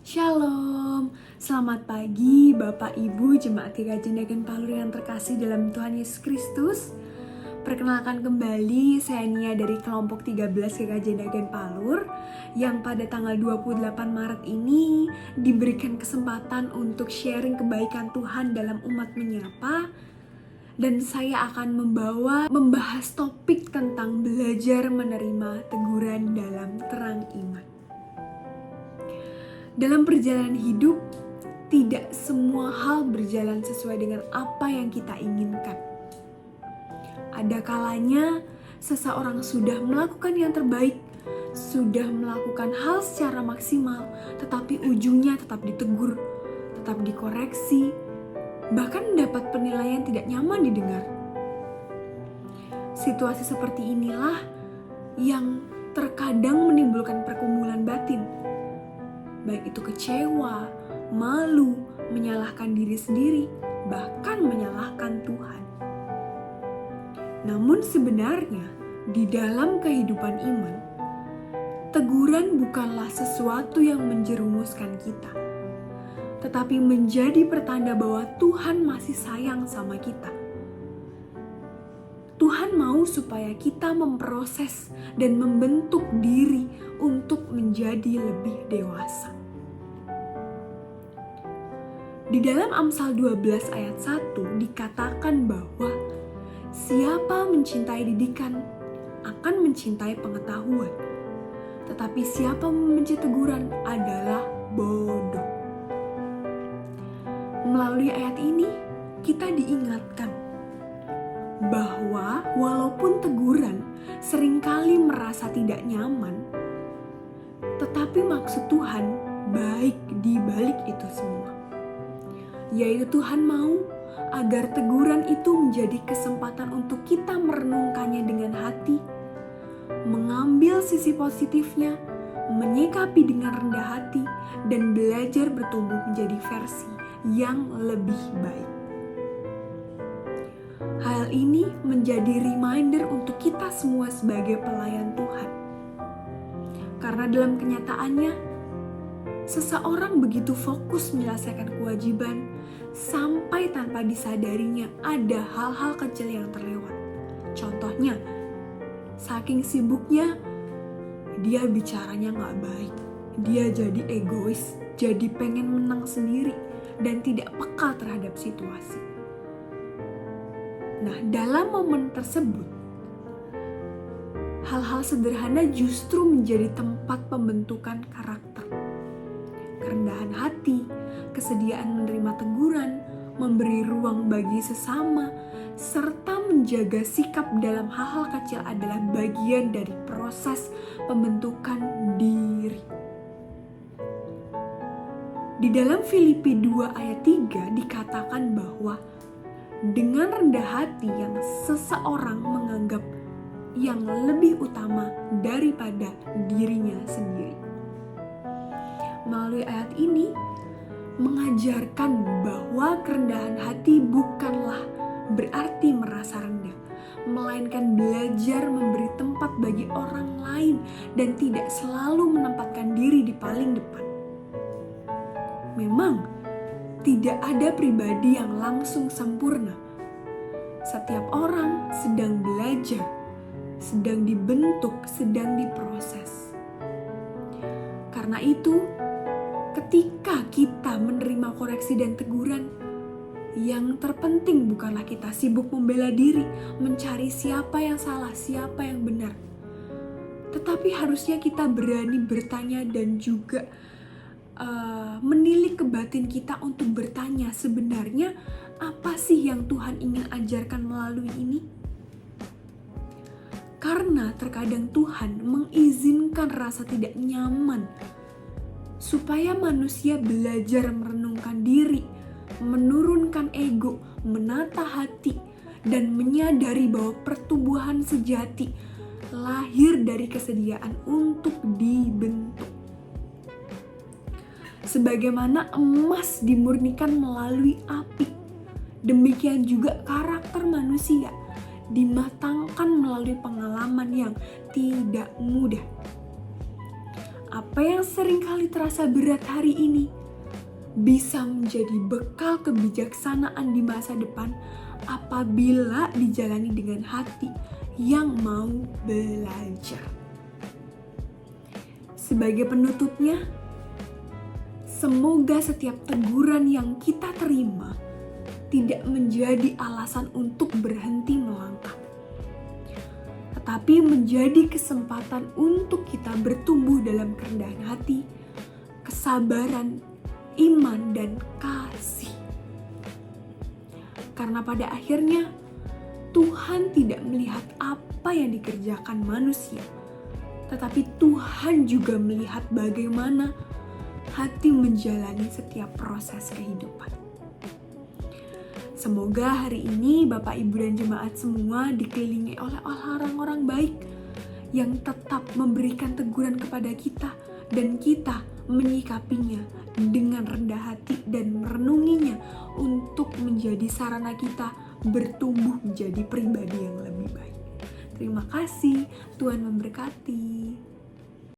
Shalom, selamat pagi Bapak Ibu Jemaat GKJ Ndagen Palur yang terkasih dalam Tuhan Yesus Kristus. Perkenalkan kembali, saya Nia dari kelompok 13 GKJ Ndagen Palur yang pada tanggal 28 Maret ini diberikan kesempatan untuk sharing kebaikan Tuhan dalam umat menyapa. Dan saya akan membahas topik tentang belajar menerima teguran dalam terang iman. Dalam perjalanan hidup, tidak semua hal berjalan sesuai dengan apa yang kita inginkan. Ada kalanya seseorang sudah melakukan yang terbaik, sudah melakukan hal secara maksimal, tetapi ujungnya tetap ditegur, tetap dikoreksi, bahkan mendapat penilaian tidak nyaman didengar. Situasi seperti inilah yang terkadang menimbulkan pergumulan batin. Baik itu kecewa, malu, menyalahkan diri sendiri, bahkan menyalahkan Tuhan. Namun sebenarnya di dalam kehidupan iman, teguran bukanlah sesuatu yang menjerumuskan kita, tetapi menjadi pertanda bahwa Tuhan masih sayang sama kita. Tuhan mau supaya kita memproses dan membentuk diri untuk menjadi lebih dewasa. Di dalam Amsal 12 ayat 1 dikatakan bahwa siapa mencintai didikan akan mencintai pengetahuan, tetapi siapa membenci teguran adalah bodoh. Melalui ayat ini kita diingatkan bahwa walaupun teguran seringkali merasa tidak nyaman, tetapi maksud Tuhan baik di balik itu semua. Yaitu Tuhan mau agar teguran itu menjadi kesempatan untuk kita merenungkannya dengan hati, mengambil sisi positifnya, menyikapi dengan rendah hati, dan belajar bertumbuh menjadi versi yang lebih baik. Hal ini menjadi reminder untuk kita semua sebagai pelayan Tuhan. Karena dalam kenyataannya, seseorang begitu fokus menyelesaikan kewajiban sampai tanpa disadarinya ada hal-hal kecil yang terlewat. Contohnya, saking sibuknya, dia bicaranya gak baik. Dia jadi egois, jadi pengen menang sendiri, dan tidak peka terhadap situasi. Nah, dalam momen tersebut, hal-hal sederhana justru menjadi tempat pembentukan karakter. Kerendahan hati, kesediaan menerima teguran, memberi ruang bagi sesama, serta menjaga sikap dalam hal-hal kecil adalah bagian dari proses pembentukan diri. Di dalam Filipi 2 ayat 3 dikatakan bahwa dengan rendah hati yang seseorang menganggap yang lebih utama daripada dirinya sendiri. Melalui ayat ini mengajarkan bahwa kerendahan hati bukanlah berarti merasa rendah, melainkan belajar memberi tempat bagi orang lain dan tidak selalu menempatkan diri di paling depan. Memang tidak ada pribadi yang langsung sempurna. Setiap orang sedang belajar, sedang dibentuk, sedang diproses. Karena itu, ketika kita menerima koreksi dan teguran, yang terpenting bukanlah kita sibuk membela diri, mencari siapa yang salah, siapa yang benar. Tetapi harusnya kita berani bertanya dan juga menilik ke batin kita untuk bertanya, sebenarnya apa sih yang Tuhan ingin ajarkan melalui ini? Karena terkadang Tuhan mengizinkan rasa tidak nyaman supaya manusia belajar merenungkan diri, menurunkan ego, menata hati, dan menyadari bahwa pertumbuhan sejati lahir dari kesediaan untuk dibentuk. Sebagaimana emas dimurnikan melalui api, demikian juga karakter manusia dimatangkan melalui pengalaman yang tidak mudah. apa yang seringkali terasa berat hari ini bisa menjadi bekal kebijaksanaan di masa depan apabila dijalani dengan hati yang mau belajar. Sebagai penutupnya, semoga setiap teguran yang kita terima tidak menjadi alasan untuk berhenti melangkah, tetapi menjadi kesempatan untuk kita bertumbuh dalam kerendahan hati, kesabaran, iman, dan kasih. Karena pada akhirnya Tuhan tidak melihat apa yang dikerjakan manusia, tetapi Tuhan juga melihat bagaimana hati menjalani setiap proses kehidupan. Semoga hari ini Bapak, Ibu, dan jemaat semua dikelilingi oleh orang-orang baik yang tetap memberikan teguran kepada kita dan kita menyikapinya dengan rendah hati dan merenunginya untuk menjadi sarana kita bertumbuh menjadi pribadi yang lebih baik. Terima kasih, Tuhan memberkati.